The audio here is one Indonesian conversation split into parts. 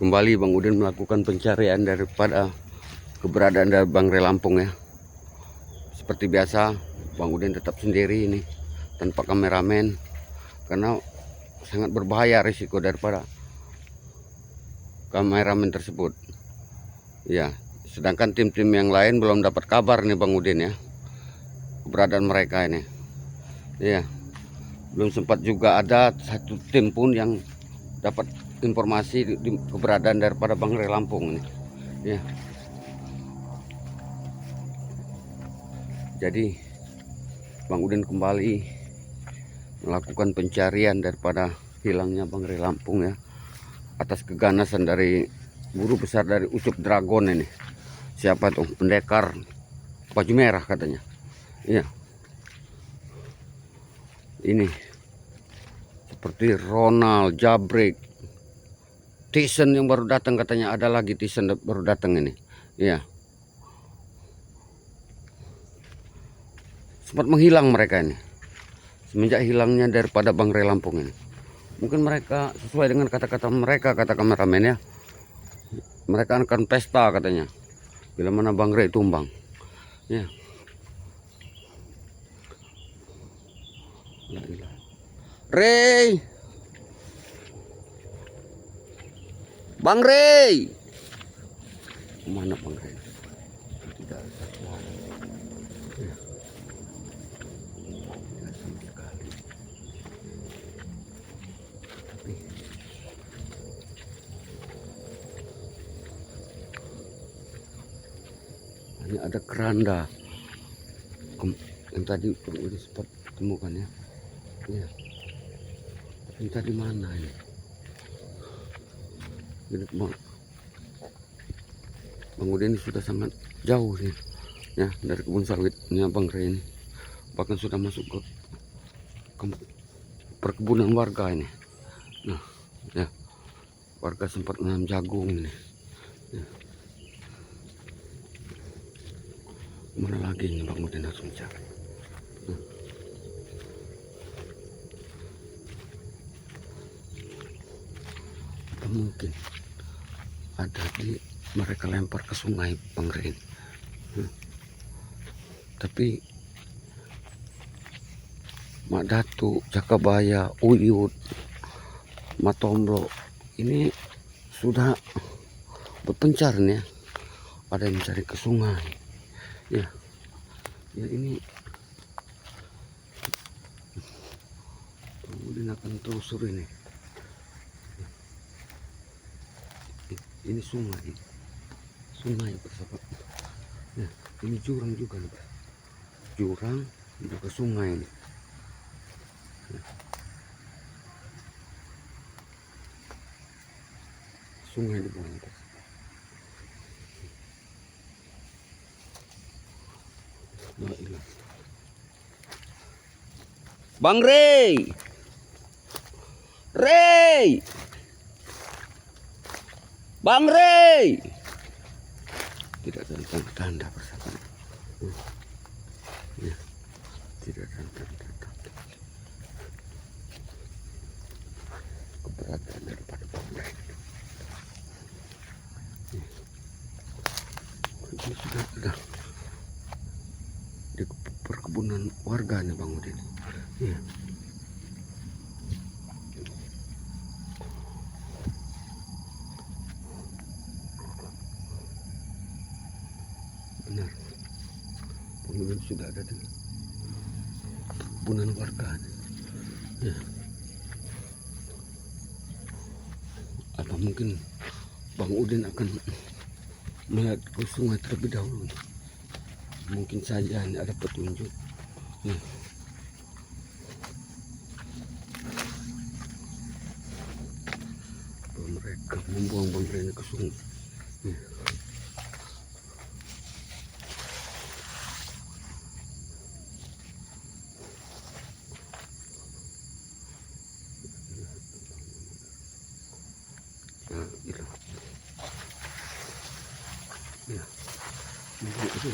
Kembali Bang Udin melakukan pencarian daripada keberadaan dari Bangre Lampung ya. Seperti biasa Bang Udin tetap sendiri ini tanpa kameramen karena sangat berbahaya risiko daripada kameramen tersebut. Ya, sedangkan tim-tim yang lain belum dapat kabar nih Bang Udin ya, keberadaan mereka ini. Ya, belum sempat juga ada satu tim pun yang dapat informasi keberadaan daripada Bangre Lampung ini. Ya. Jadi Bang Udin kembali melakukan pencarian daripada hilangnya Bangre Lampung ya, atas keganasan dari guru besar dari Ucup Dragon ini. Siapa tuh? Pendekar baju merah katanya. Iya. Ini seperti Ronald, Jabrik, Tyson yang baru datang katanya, ada lagi Tyson baru datang ini. Iya. Sempat menghilang mereka ini semenjak hilangnya daripada Bangre Lampung ini. Mungkin mereka sesuai dengan kata-kata mereka, kata kameramen ya, mereka akan pesta katanya bila mana Bangre tumbang ya. Rey, Bangre, mana Bangre? Tidak ada satu ya. Tidak sama sekali. Tapi hanya ada keranda yang tadi udah sempat temukan ya. Ya. Ini tadi mana ini? Ini Bang Udin ini sudah sangat jauh nih ya dari kebun sawitnya Bangre ini. Bahkan sudah masuk ke perkebunan warga ini. Nah, ya. Warga sempat menanam jagung ini. Ya. Mana lagi ini Bang Udin harus mencari. Nah. Apa mungkin ada di mereka lempar ke sungai Bangre ini. Tapi Mak Datu, Jakabaya, Uyut, Matomblo ini sudah berpencar nih ya. Ada yang mencari ke sungai ya. Ya ini kemudian akan telusur ini. Ini sungai bersahabat ya. Ini jurang juga nih, jurang juga sungai ini ya. Sungai di bawah itu. Bang Rey, Bang Rey, tidak ada tanda-tanda persahabatan. Ya, tidak ada tanda-tanda keberadaan daripada Bang Rey. Ya. Ini sudah ada di perkebunan warga nih Bang Udin. Ya. Benar, kemudian sudah ada di perkebunan warga ya. Apa mungkin Bang Udin akan melihat ke sungai terlebih dahulu? Mungkin saja ini ada petunjuk ya. Bahwa mereka membuang Bangre ke sungai ya. Gitu. Ya, mungkin itu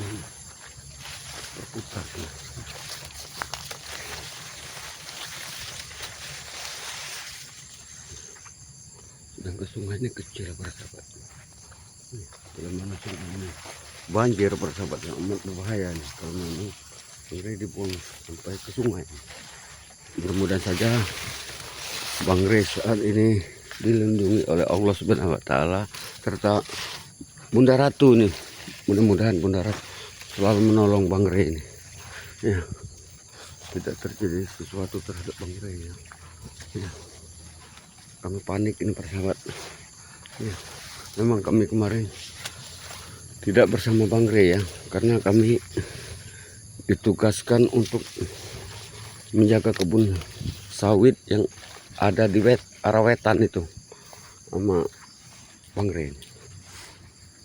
berputar ya. yang ke sungai ini kecil persahabat. Kalau mana sungai ini banjir persahabat, yang amat berbahaya nih kalau memang bangrai dibuang sampai ke sungai. Mudah-mudahan saja bangrai saat ini dilindungi oleh Allah Subhanahu wa taala serta Bunda Ratu nih. Mudah-mudahan Bunda Ratu selalu menolong bangrai ini. Ya. Tidak terjadi sesuatu terhadap bangrai ya. Ya. Kami panik ini persahabat. Ya. Memang kami kemarin tidak bersama bangrai ya, karena kami ditugaskan untuk menjaga kebun sawit yang ada di arah wetan itu sama bangrai.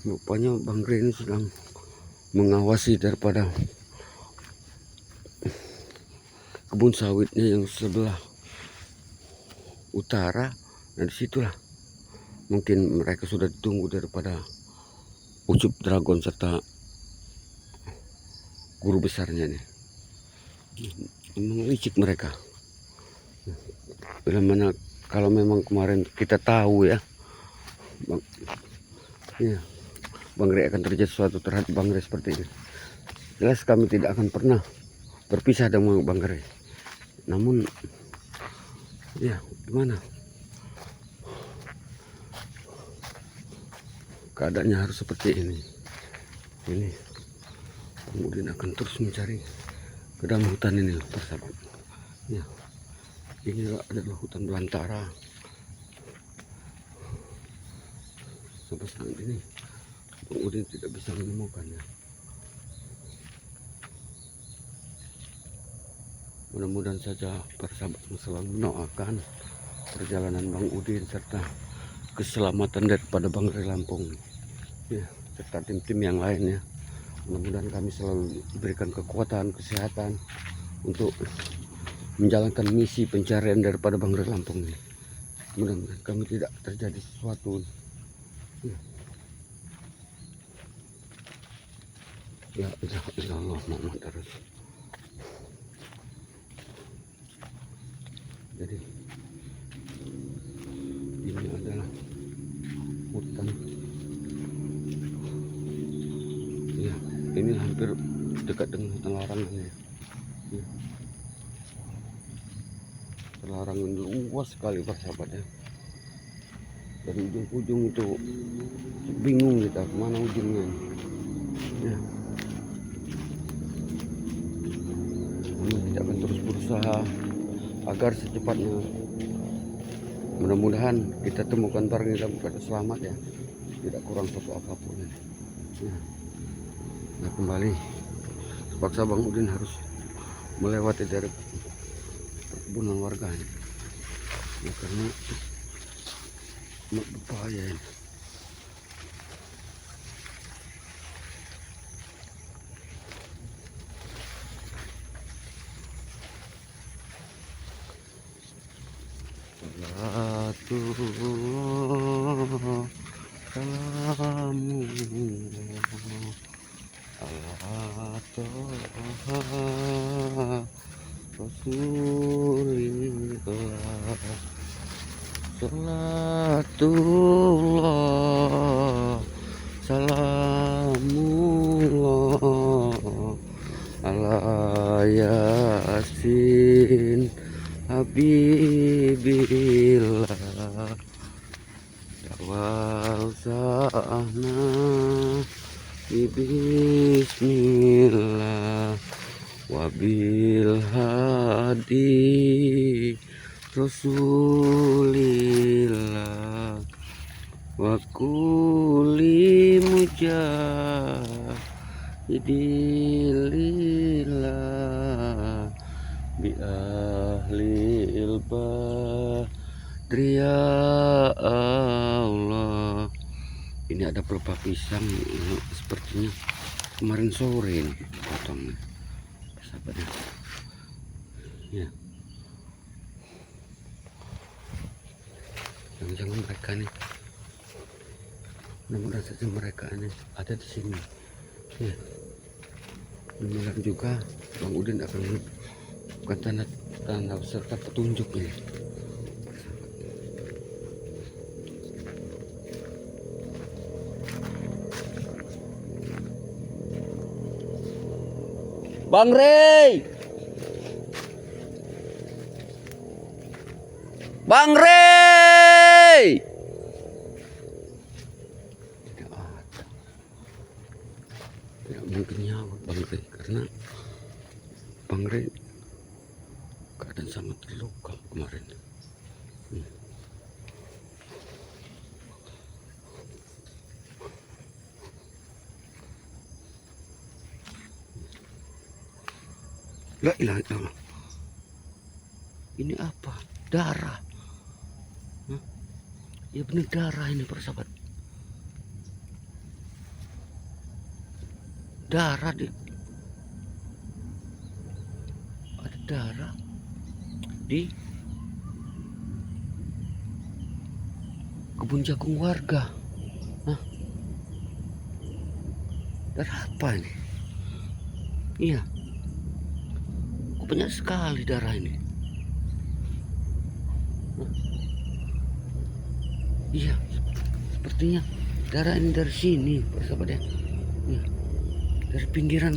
Rupanya bangrai ini sedang mengawasi daripada kebun sawitnya yang sebelah utara. Nah disitulah mungkin mereka sudah ditunggu daripada Ucup Dragon serta guru besarnya nih. Memang licik mereka. Bila mana kalau memang kemarin kita tahu ya, bangrai akan terjadi sesuatu terhadap bangrai seperti ini. Jelas kami tidak akan pernah berpisah dengan bangrai. Namun ya gimana, keadaannya harus seperti ini. Ini kemudian akan terus mencari ke dalam hutan ini persahabat. Ya, ini adalah hutan belantara. Sampai saat ini Bang Udin tidak bisa menemukannya. Mudah-mudahan saja para sahabat selalu mendoakan perjalanan Bang Udin serta keselamatan daripada bangrai Lampung ya, serta tim-tim yang lainnya. Mudah-mudahan kami selalu diberikan kekuatan, kesehatan untuk menjalankan misi pencarian daripada bangrai Lampung ini. Mudah-mudahan kami tidak terjadi sesuatu ya. Ya Allah Muhammad Rasul. Jadi ini adalah hutan ya, ini hampir dekat dengan hutan larangan ya. Larangan luas sekali persahabat ya. Dari ujung ke ujung itu bingung kita kemana ujungnya ya. Kami tidak akan terus berusaha agar secepatnya mudah-mudahan kita temukan barang dalam keadaan selamat ya, tidak kurang satu apapun ya. Nah kembali terpaksa Bang Udin harus melewati dari perkebunan warga ini ya, karena berbahaya ini. Salatullah salamullah ala toha rasulillah. Salatullah salamullah ala yasin habibillah dawal sa'na bismillah wabil hadi rasulillah wa kulli mujahidillah bi ahlil badri ya Allah. Ini ada pelepah pisang sepertinya kemarin sore ini potong sahabatnya ya. Jangan-jangan mereka nih, mudah-mudahan saja mereka ini ada di sini ya. Mudah-mudahan juga Bang Udin akan bukan tanda serta petunjuk ini. Bang Rey. Bang Rey. Tidak ada. Tidak mungkin nyawa Bang Rey karena Bang Rey keadaan sangat terluka kemarin. La ilaha illallah. Ini apa? Darah. Hah? Ya benar darah ini persahabat. Darah di ada darah di kebun jagung warga. Hah? Darah apa ini? Iya. Banyak sekali darah ini. Iya, sepertinya darah ini dari sini, persahabat ya. Dari pinggiran.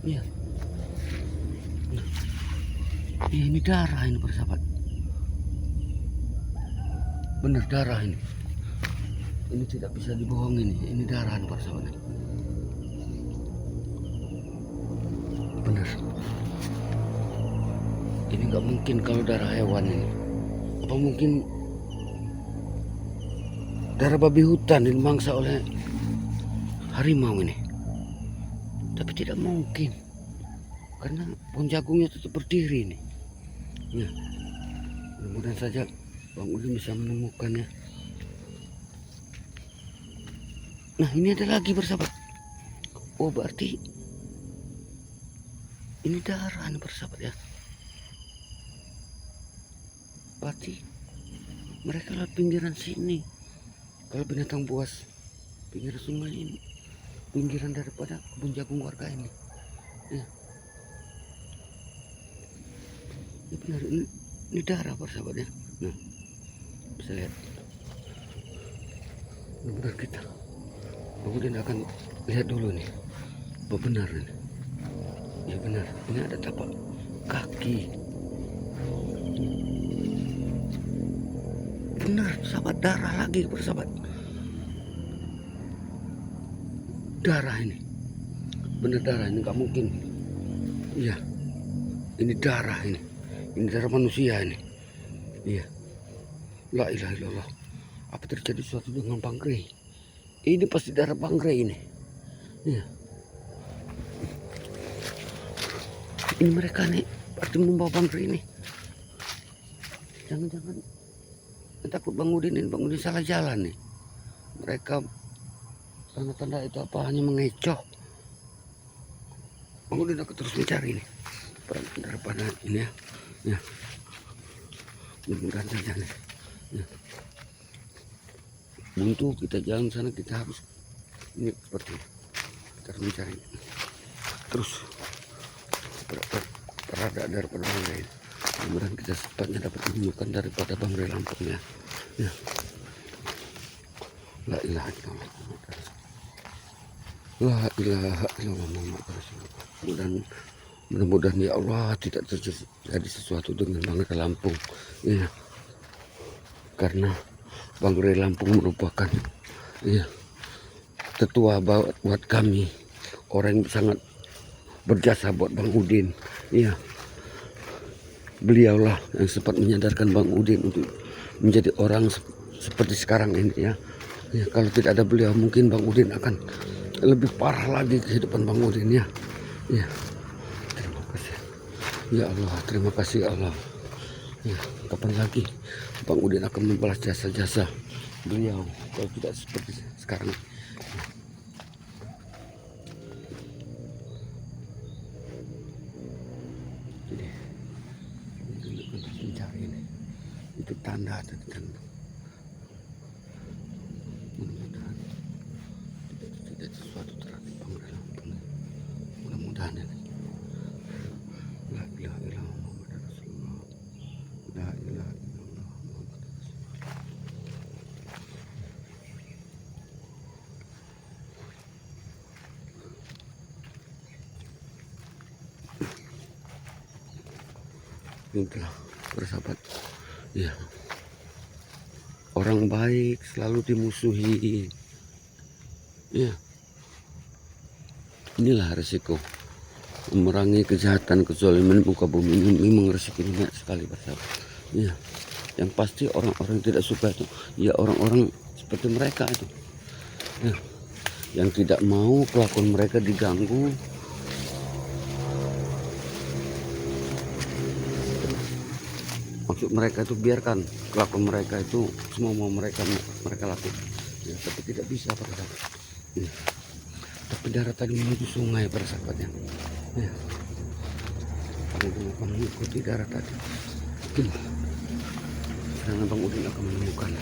Iya. Iya, ini darah ini persahabat. Benar darah ini. Ini tidak bisa dibohongin ini. Ini darah ini persahabat. Benar. Ini nggak mungkin kalau darah hewan ini. Apa mungkin darah babi hutan yang dimangsa oleh harimau ini? Tapi tidak mungkin karena pohon jagungnya tetap berdiri ini. Ya, mudah-mudahan saja Bang Udin bisa menemukannya. Nah, ini ada lagi bersahabat. Oh, berarti ini darah nih bersahabat ya. Berarti mereka lewat pinggiran sini. Kalau binatang buas pinggiran sungai ini, pinggiran daripada kebun jagung warga ini. Ya, ya benar ini darah bersahabat ya. Nah, bisa lihat. Benar kita. Kemudian akan lihat dulu nih. Apa benar ini? Ya benar. Ini ada tapak kaki. Benar, sahabat, darah lagi bersahabat. Darah ini. Benar darah ini, nggak mungkin. Iya. Ini darah ini. Ini darah manusia ini. Iya. La ilaha illallah. Apa terjadi sesuatu dengan Bang Rey? Ini pasti darah Bang Rey ini. Iya. Ini mereka nih pasti membawa Bang Rey ini. Jangan-jangan takut Bang Udin ini, Bang Udin salah jalan nih. Mereka tanda-tanda itu apa hanya mengecoh. Bang Udin aku terus mencari nih daripada ini ya. Ya. Mudah-mudahan saja nih. Ya. Buntu kita jalan sana, kita harus ini seperti kita harus mencari terus berada daripada Bang Rey. Mudah-mudahan kita secepatnya dapat menemukan daripada Bang Rey Lampung ya. Ya. La ilaha illallah. La ilaha illallah Muhammad Rasulullah. Mudah-mudahan ya Allah tidak terjadi sesuatu dengan Bang Rey Lampung. Ya. Karena Bang Rey Lampung merupakan ya, tetua buat kami, orang yang sangat berjasa buat Bang Udin. Ya, beliaulah yang sempat menyadarkan Bang Udin untuk menjadi orang seperti sekarang ini ya. Ya, kalau tidak ada beliau mungkin Bang Udin akan lebih parah lagi kehidupan Bang Udin ya. Ya, terima kasih. Ya Allah, terima kasih Allah. Ya, kapan lagi Bang Udin akan membalas jasa-jasa beliau kalau tidak seperti sekarang. Jadi untuk mencari ini itu tanda dan mudah-mudahan tidak sesuatu terhadap Bang Rey Lampung. Mudah-mudahan ini. La ilaha illallah Muhammad Rasulullah. La ilaha illallah Muhammad Rasulullah. Itulah bersahabat. Ya, orang baik selalu dimusuhi. Ya, inilah resiko memerangi kejahatan, kezaliman muka bumi ini. Memang resikonya banyak sekali bersahabat. Ya, yang pasti orang-orang tidak suka itu ya orang-orang seperti mereka itu, ya, yang tidak mau kelakuan mereka diganggu. Maksud mereka itu biarkan kelakuan mereka itu semua mau mereka lakukan, ya, tapi tidak bisa bersahabat. Ya, tapi daratan menuju sungai bersahabatnya. Ya, akan mengikuti darat tadi. Mungkin karena Bang Udin akan menemukan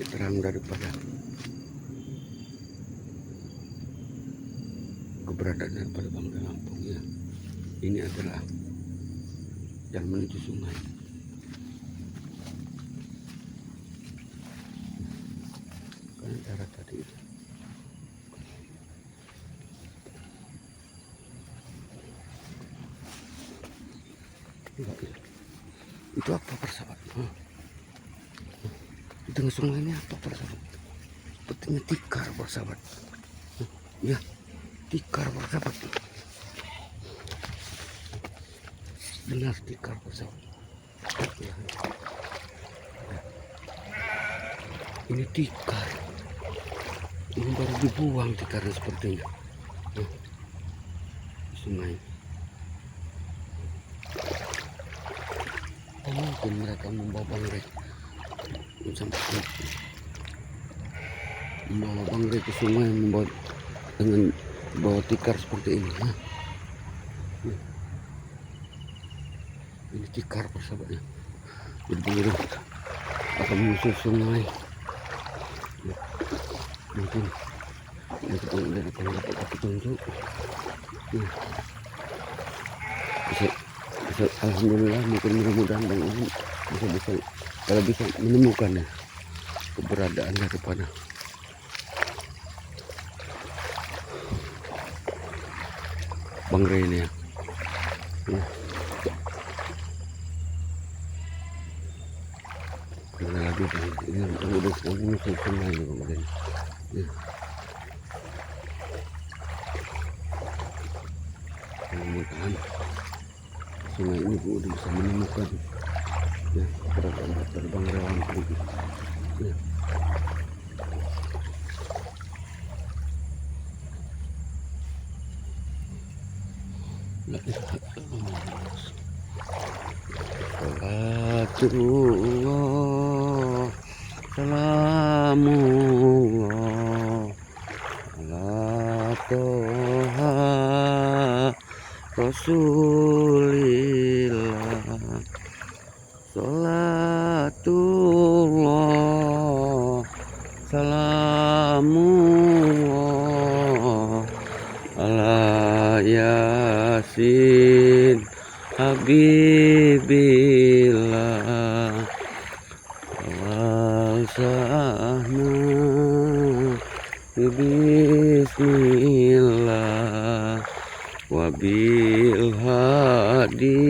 terang daripada keberadaan daripada Banggai Lampung. Ya, ini adalah yang menuju sungai. Karena darat tadi itu. Itu apa persahabat? Di tengah sungai ini apa persahabat? Sepertinya tikar persahabat. Ya, tikar persahabat. Benar tikar persahabat. Ya. Ini tikar. Ini baru dibuang tikarnya sepertinya. Sungai. Mungkin mereka membawa bangkai membawa bangkai ke sungai, membawa dengan bawa tikar seperti ini. Ini tikar persahabatnya. Jadi begitu akan menyusul sungai. Mungkin kita akan dapat petunjuk. Bisa, alhamdulillah, mungkin mudah-mudahan Bang Udin bisa kalau bisa menemukan ya keberadaan daripada bangkai ini ya. Karena lagi ini Bang Udin sedang menyusul sungai ya Bang Udin. Mudah-mudahan sungai ini Bang Udin bisa menemukan ya keberadaan daripada Banggai Lampung. Ya. La ilaha illallah. Salatullah, salamullah ala toha Rasulillah. Salatullah, salamullah ala Yasin Habibillah wal sahna bismillah wabil hadi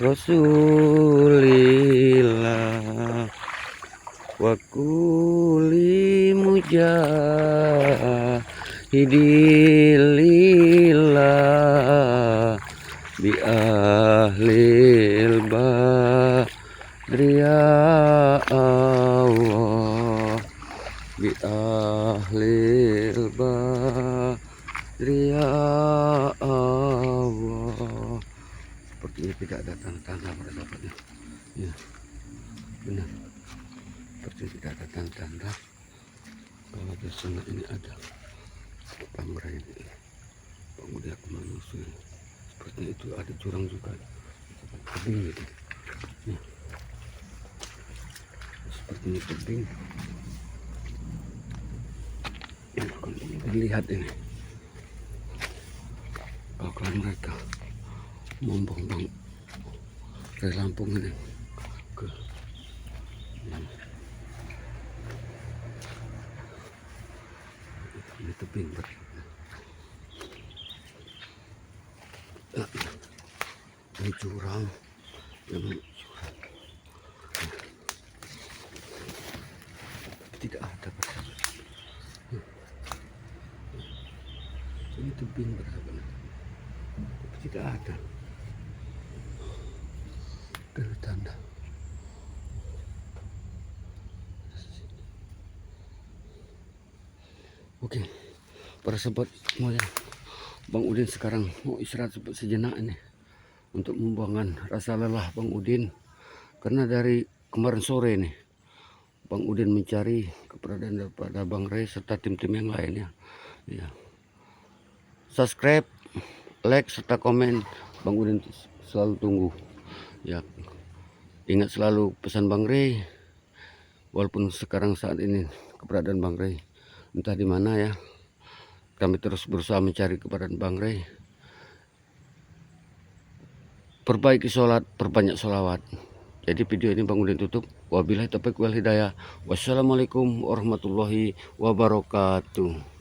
Rasulillah wa kulli mujahidillah bi ahlil badri ya Allah, bi ahlil badri ya Allah. Sepertinya tidak ada tanda-tanda persahabatnya. Ya, benar. Seperti tidak ada tanda-tanda kalau di sana ini ada bangkai ini. Kemudian aku menyusul. Seperti itu ada jurang juga. Tebing itu. Ya. Sepertinya tebing. Yang akan terlihat ini. Kalau mereka membangun dari Lampung ini ke ini tebing. jurang. Tidak ada persahabat. Ini tebing persahabat. Tapi tidak ada. Dari tanda. Oke, para sahabat semuanya, Bang Udin sekarang mau istirahat sejenak ini untuk membuangkan rasa lelah Bang Udin, karena dari kemarin sore nih Bang Udin mencari keberadaan daripada Bang Ray serta tim-tim yang lainnya. Ya. Subscribe, like serta komen, Bang Udin selalu tunggu. Ya, ingat selalu pesan Bang Ray, walaupun sekarang saat ini keberadaan Bang Ray entah di mana ya. Kami terus berusaha mencari keberadaan Bang Ray. Perbaiki sholat, perbanyak sholawat. Jadi video ini Bang Udin tutup. Wabillahi taufiq wal hidayah. Wassalamualaikum warahmatullahi wabarakatuh.